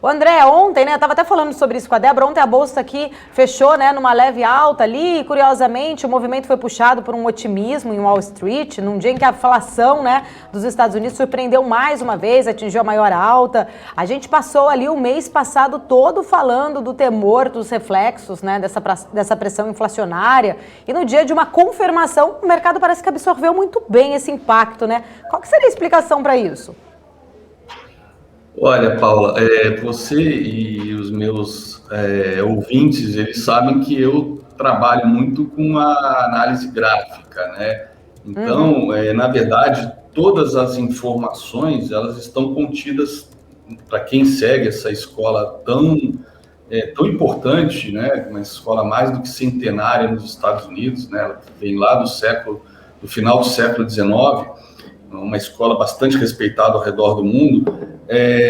O André, ontem, né, eu estava até falando sobre isso com a Débora, ontem a Bolsa aqui fechou, né, numa leve alta ali, e curiosamente o movimento foi puxado por um otimismo em Wall Street, num dia em que a inflação, né, dos Estados Unidos surpreendeu mais uma vez, atingiu a maior alta. A gente passou ali o mês passado todo falando do temor, dos reflexos, né, dessa pressão inflacionária, e no dia de uma confirmação, o mercado parece que absorveu muito bem esse impacto, né? Qual que seria a explicação para isso? Olha, Paula, você e os meus ouvintes, eles sabem que eu trabalho muito com a análise gráfica, né? Então, na verdade, todas as informações, elas estão contidas para quem segue essa escola tão importante, né? Uma escola mais do que centenária nos Estados Unidos, né? Ela vem lá do final do século XIX, uma escola bastante respeitada ao redor do mundo.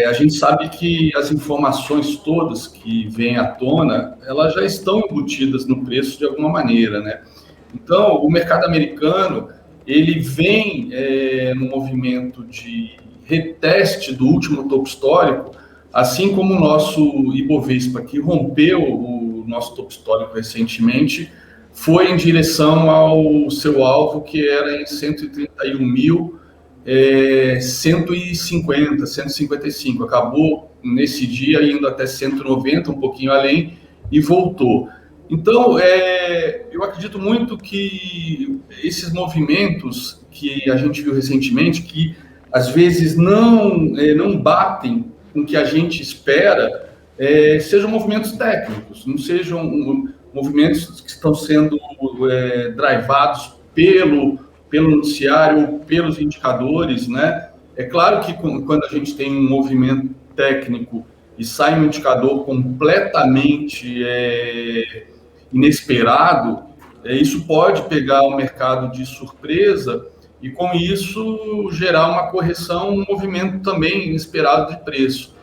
A gente sabe que as informações todas que vêm à tona, elas já estão embutidas no preço de alguma maneira, né? Então, o mercado americano, ele vem no movimento de reteste do último topo histórico, assim como o nosso Ibovespa, que rompeu o nosso topo histórico recentemente, foi em direção ao seu alvo, que era em 131.150, 155. Acabou nesse dia indo até 190, um pouquinho além, e voltou. Então, eu acredito muito que esses movimentos que a gente viu recentemente, que às vezes não batem com o que a gente espera, sejam movimentos técnicos, não sejam movimentos que estão sendo drivados pelo noticiário, pelos indicadores, né? É claro que quando a gente tem um movimento técnico e sai um indicador completamente inesperado, isso pode pegar o mercado de surpresa e, com isso, gerar uma correção, um movimento também inesperado de preço.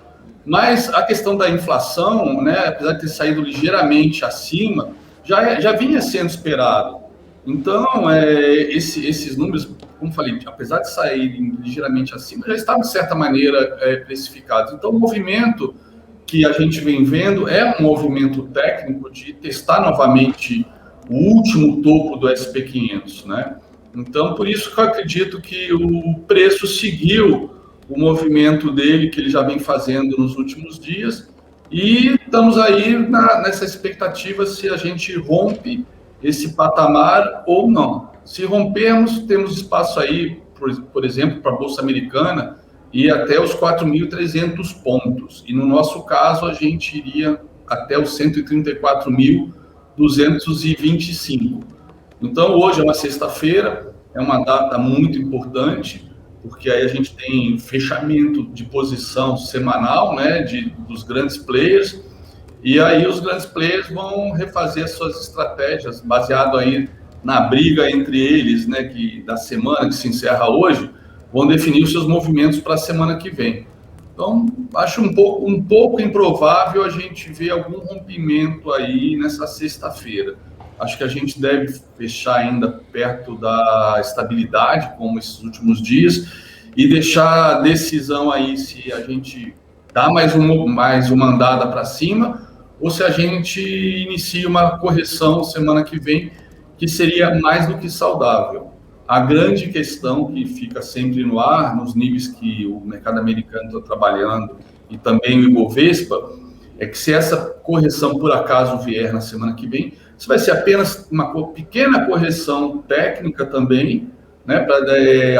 Mas a questão da inflação, né, apesar de ter saído ligeiramente acima, já vinha sendo esperado. Então, esses números, como falei, apesar de saírem ligeiramente acima, já estavam, de certa maneira, precificados. Então, o movimento que a gente vem vendo é um movimento técnico de testar novamente o último topo do SP500, né? Então, por isso que eu acredito que o preço seguiu o movimento dele, que ele já vem fazendo nos últimos dias, e estamos aí nessa expectativa se a gente rompe esse patamar ou não. Se rompermos, temos espaço aí, por exemplo, para a Bolsa Americana, ir até os 4.300 pontos. E no nosso caso, a gente iria até os 134.225. Então, hoje é uma sexta-feira, é uma data muito importante, porque aí a gente tem fechamento de posição semanal, né, dos grandes players, e aí os grandes players vão refazer suas estratégias, baseado aí na briga entre eles, né, da semana que se encerra hoje, vão definir os seus movimentos para a semana que vem. Então, acho um pouco improvável a gente ver algum rompimento aí nessa sexta-feira. Acho que a gente deve fechar ainda perto da estabilidade, como esses últimos dias, e deixar a decisão aí se a gente dá mais uma andada para cima ou se a gente inicia uma correção semana que vem, que seria mais do que saudável. A grande questão que fica sempre no ar, nos níveis que o mercado americano está trabalhando e também o Ibovespa, é que se essa correção por acaso vier na semana que vem, isso vai ser apenas uma pequena correção técnica também, né, para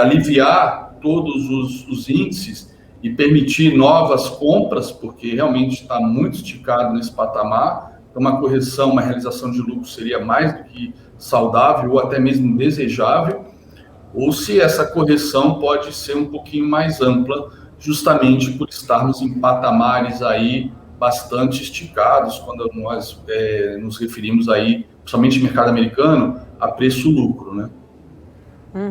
aliviar todos os índices e permitir novas compras, porque realmente está muito esticado nesse patamar. Então, uma correção, uma realização de lucro seria mais do que saudável ou até mesmo desejável, ou se essa correção pode ser um pouquinho mais ampla, justamente por estarmos em patamares aí bastante esticados, quando nós nos referimos aí, principalmente no mercado americano, a preço-lucro, né?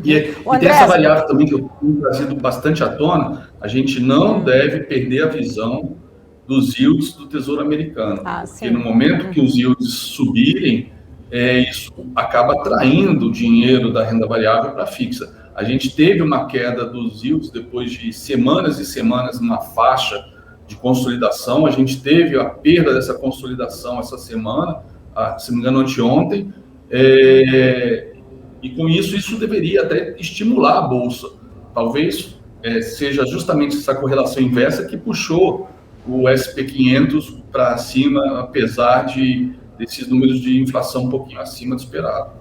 E tem essa variável também que eu tenho trazido bastante à tona, a gente não deve perder a visão dos yields do Tesouro Americano, porque no momento que os yields subirem, isso acaba atraindo o dinheiro da renda variável para a fixa. A gente teve uma queda dos yields depois de semanas e semanas numa faixa de consolidação. A gente teve a perda dessa consolidação essa semana, se não me engano, anteontem, e com isso deveria até estimular a Bolsa. Talvez seja justamente essa correlação inversa que puxou o SP500 para cima, apesar desses números de inflação um pouquinho acima do esperado.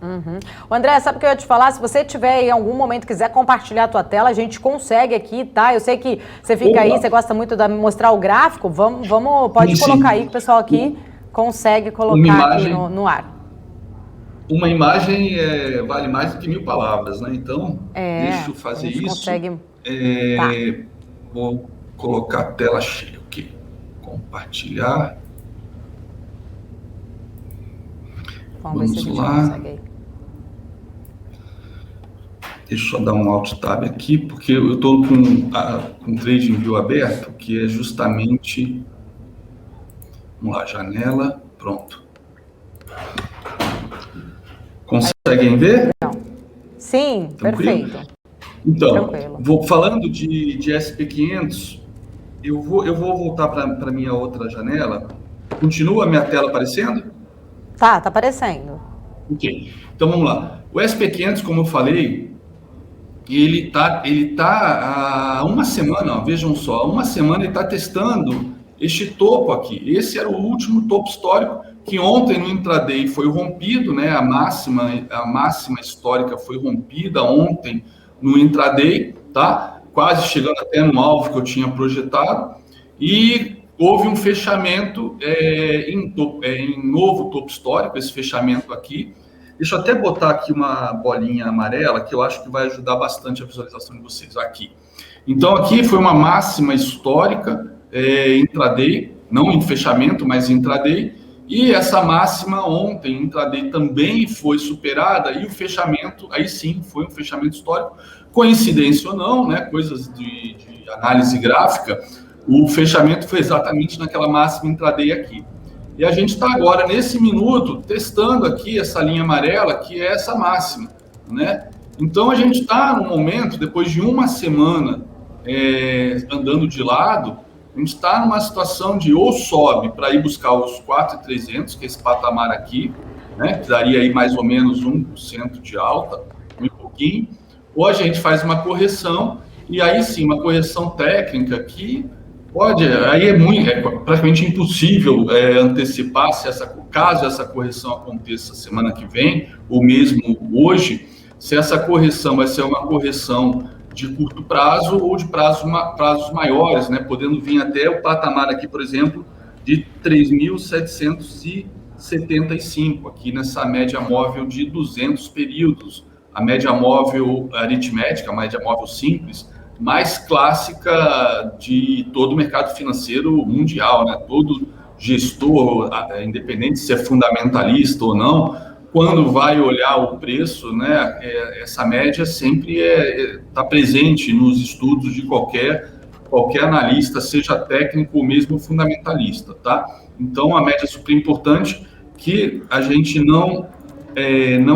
Uhum. André, sabe o que eu ia te falar? Se você tiver em algum momento quiser compartilhar a tua tela, a gente consegue aqui, tá? Eu sei que você fica aí, você gosta muito de mostrar o gráfico, pode colocar aí que o pessoal aqui consegue colocar aqui no ar. Uma imagem vale mais do que 1000 palavras, né? Então, deixa eu fazer isso. Consegue... Vou colocar a tela cheia aqui. Compartilhar. Vamos ver se a gente consegue aí. Deixa eu dar um Alt Tab aqui, porque eu estou com o TradingView aberto, que é justamente... Vamos lá, janela, pronto. Conseguem ver? Não. Sim, tranquilo? Perfeito. Então, falando de SP500, eu vou voltar para a minha outra janela. Continua a minha tela aparecendo? Tá aparecendo. Ok, então vamos lá. O SP500, como eu falei, ele tá há uma semana, vejam só, uma semana ele está testando este topo aqui. Esse era o último topo histórico que ontem no intraday foi rompido, né? A máxima histórica foi rompida ontem no intraday, tá? Quase chegando até no alvo que eu tinha projetado, e houve um fechamento em novo topo histórico, esse fechamento aqui. Deixa eu até botar aqui uma bolinha amarela, que eu acho que vai ajudar bastante a visualização de vocês aqui. Então, aqui foi uma máxima histórica intraday, não em fechamento, mas intraday, e essa máxima ontem, intraday, também foi superada, e o fechamento, aí sim, foi um fechamento histórico. Coincidência ou não, né, coisas de análise gráfica, o fechamento foi exatamente naquela máxima intraday aqui. E a gente está agora, nesse minuto, testando aqui essa linha amarela, que é essa máxima, né? Então, a gente está no momento, depois de uma semana andando de lado, a gente está numa situação de ou sobe para ir buscar os 4.300, que é esse patamar aqui, né, que daria aí mais ou menos 1% de alta, um pouquinho, ou a gente faz uma correção, e aí sim, uma correção técnica que aí é praticamente impossível antecipar caso essa correção aconteça semana que vem, ou mesmo hoje, se essa correção vai ser uma correção de curto prazo ou de prazos maiores, né? Podendo vir até o patamar aqui, por exemplo, de 3.775, aqui nessa média móvel de 200 períodos, a média móvel aritmética, a média móvel simples, mais clássica de todo o mercado financeiro mundial, né? Todo gestor, independente se é fundamentalista ou não, quando vai olhar o preço, né, essa média sempre está presente nos estudos de qualquer analista, seja técnico ou mesmo fundamentalista, tá? Então, a média é super importante, que a gente não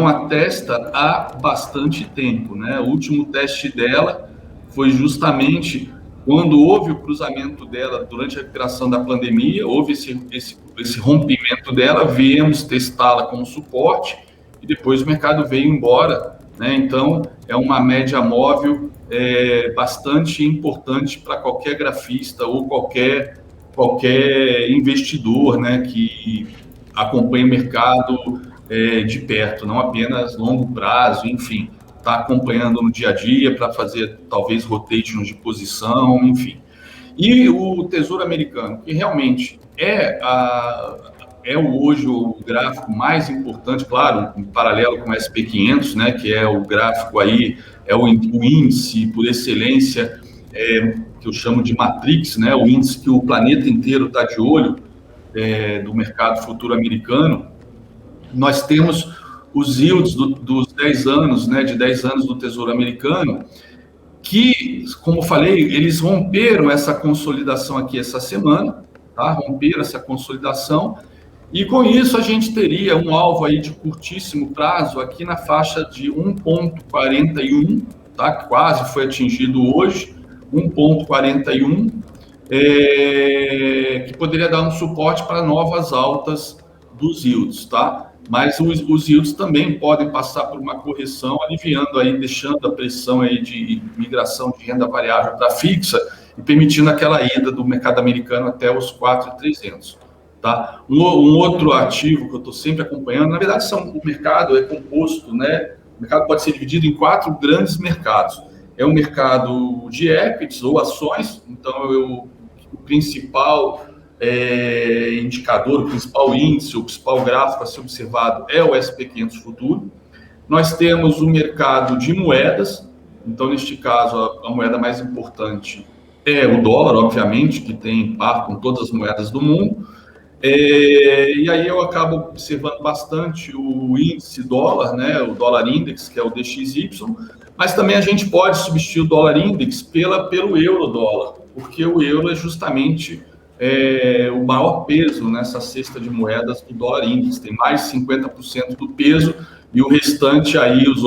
atesta há bastante tempo, né? O último teste dela foi justamente quando houve o cruzamento dela durante a recuperação da pandemia, houve esse rompimento dela, viemos testá-la como suporte e depois o mercado veio embora, né? Então, é uma média móvel bastante importante para qualquer grafista ou qualquer investidor, né, que acompanha o mercado de perto, não apenas longo prazo, enfim, está acompanhando no dia a dia para fazer talvez rotations de posição, enfim. E o Tesouro Americano, que realmente hoje o gráfico mais importante, claro, em paralelo com o SP500, né, que é o gráfico aí, o índice por excelência, que eu chamo de Matrix, né, o índice que o planeta inteiro está de olho, do mercado futuro americano. Nós temos os yields dos 10 anos, né, de 10 anos do Tesouro Americano, que, como falei, eles romperam essa consolidação aqui essa semana, tá? Romperam essa consolidação, e com isso a gente teria um alvo aí de curtíssimo prazo aqui na faixa de 1,41, tá? Que quase foi atingido hoje, 1,41, que poderia dar um suporte para novas altas dos yields, tá? Mas os yields também podem passar por uma correção, aliviando aí, deixando a pressão aí de migração de renda variável para fixa e permitindo aquela ida do mercado americano até os 4.300, tá? Um outro ativo que eu estou sempre acompanhando, na verdade, o mercado é composto, né? O mercado pode ser dividido em 4 grandes mercados. É o mercado de equities ou ações, então o principal indicador, o principal índice, o principal gráfico a ser observado é o SP500 Futuro. Nós temos o mercado de moedas, então, neste caso, a moeda mais importante é o dólar, obviamente, que tem par com todas as moedas do mundo. E aí eu acabo observando bastante o índice dólar, né, o dólar index, que é o DXY, mas também a gente pode substituir o dólar index pelo euro dólar, porque o euro é justamente o maior peso nessa cesta de moedas do dólar index, tem mais de 50% do peso, e o restante aí, os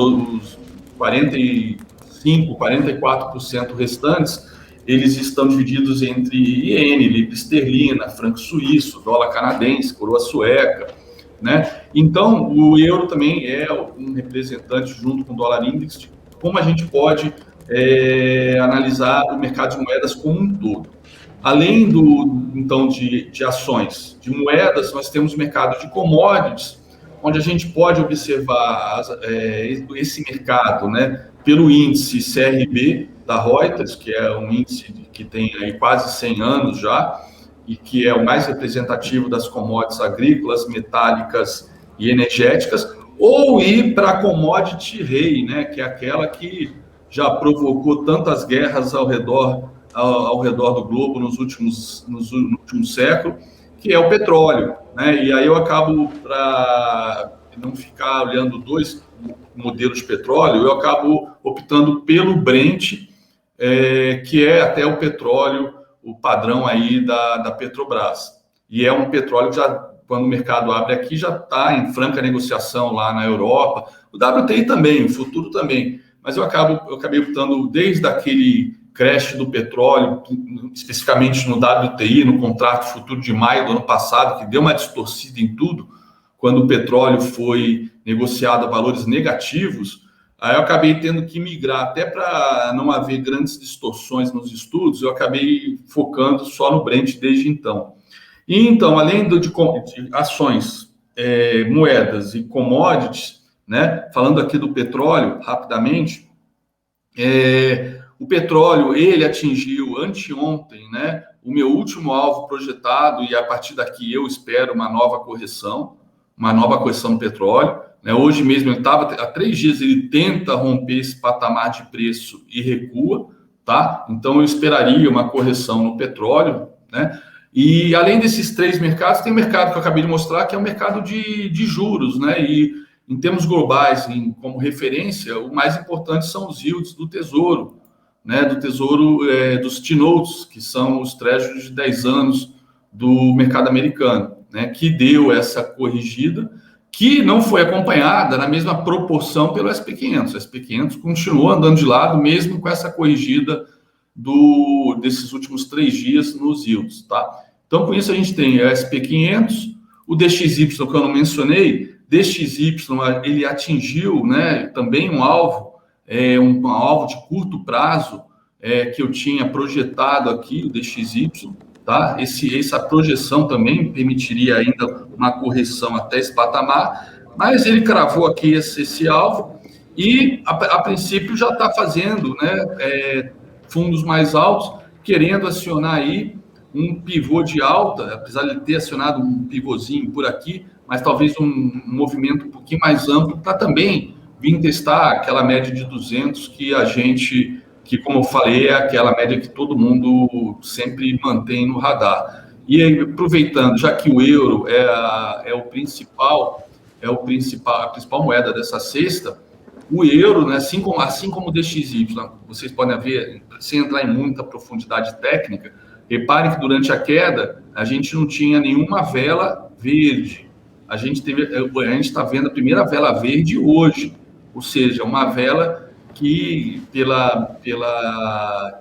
45%, 44% restantes, eles estão divididos entre iene, libra esterlina, franco suíço, dólar canadense, coroa sueca, né? Então, o euro também é um representante, junto com o dólar index, de como a gente pode analisar o mercado de moedas como um todo. Além então, de ações, de moedas, nós temos o mercado de commodities, onde a gente pode observar esse mercado, né, pelo índice CRB da Reuters, que é um índice que tem aí quase 100 anos já, e que é o mais representativo das commodities agrícolas, metálicas e energéticas, ou ir para a commodity rei, né, que é aquela que já provocou tantas guerras ao redor do globo no último século, que é o petróleo, né? E aí eu acabo, para não ficar olhando 2 modelos de petróleo, eu acabo optando pelo Brent, que é até o petróleo, o padrão aí da Petrobras. E é um petróleo que já, quando o mercado abre aqui, já está em franca negociação lá na Europa. O WTI também, o futuro também. Mas eu acabei optando desde aquele crash do petróleo, especificamente no WTI, no contrato futuro de maio do ano passado, que deu uma distorcida em tudo, quando o petróleo foi negociado a valores negativos. Aí eu acabei tendo que migrar, até para não haver grandes distorções nos estudos, eu acabei focando só no Brent desde então. E então, além de ações, moedas e commodities, né, falando aqui do petróleo, rapidamente, o petróleo, ele atingiu anteontem, né, o meu último alvo projetado, e a partir daqui eu espero uma nova correção no petróleo. Né? Hoje mesmo ele estava, há 3 dias ele tenta romper esse patamar de preço e recua, tá? Então eu esperaria uma correção no petróleo, né? E além desses 3 mercados, tem o mercado que eu acabei de mostrar, que é o mercado de juros, né? E em termos globais, como referência, o mais importante são os yields do Tesouro, né? Do Tesouro, dos T-Notes, que são os Treasuries de 10 anos do mercado americano, né? Que deu essa corrigida, que não foi acompanhada na mesma proporção pelo SP500. O SP500 continuou andando de lado, mesmo com essa corrigida desses últimos 3 dias nos yields, tá? Então, com isso, a gente tem o SP500, o DXY, que eu não mencionei. DXY, ele atingiu, né, também um alvo de curto prazo, que eu tinha projetado aqui, o DXY, tá? Essa projeção também permitiria ainda uma correção até esse patamar, mas ele cravou aqui esse alvo e, a princípio, já está fazendo, né, fundos mais altos, querendo acionar aí um pivô de alta, apesar de ele ter acionado um pivôzinho por aqui, mas talvez um movimento um pouquinho mais amplo para também vir testar aquela média de 200 que, como eu falei, é aquela média que todo mundo sempre mantém no radar. E aí, aproveitando, já que o euro é a principal moeda dessa cesta, o euro, né, assim como o DXY, vocês podem ver, sem entrar em muita profundidade técnica, reparem que durante a queda a gente não tinha nenhuma vela verde. A gente está vendo a primeira vela verde hoje, ou seja, uma vela que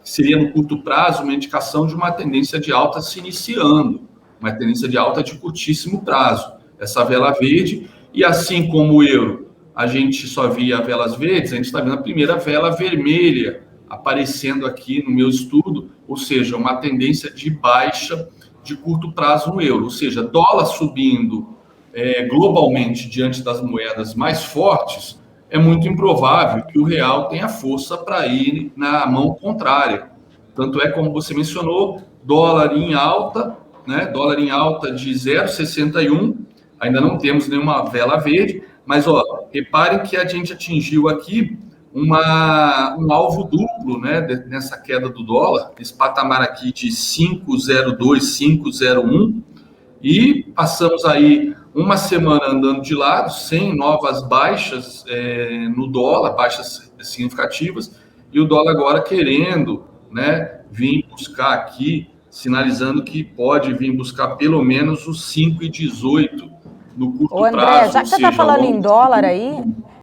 seria no curto prazo uma indicação de uma tendência de alta se iniciando, uma tendência de alta de curtíssimo prazo, essa vela verde, e assim como o euro, a gente só via velas verdes, a gente está vendo a primeira vela vermelha aparecendo aqui no meu estudo, ou seja, uma tendência de baixa de curto prazo no euro, ou seja, dólar subindo globalmente diante das moedas mais fortes, é muito improvável que o real tenha força para ir na mão contrária. Tanto é, como você mencionou, dólar em alta, né? Dólar em alta de 0,61, ainda não temos nenhuma vela verde, mas reparem que a gente atingiu aqui um alvo duplo, né, nessa queda do dólar, esse patamar aqui de 5,02, 5,01, e passamos aí uma semana andando de lado, sem novas baixas no dólar, baixas significativas, e o dólar agora querendo, né, vir buscar aqui, sinalizando que pode vir buscar pelo menos os 5,18 no curto Ô, André, prazo. já que você está falando em dólar aí,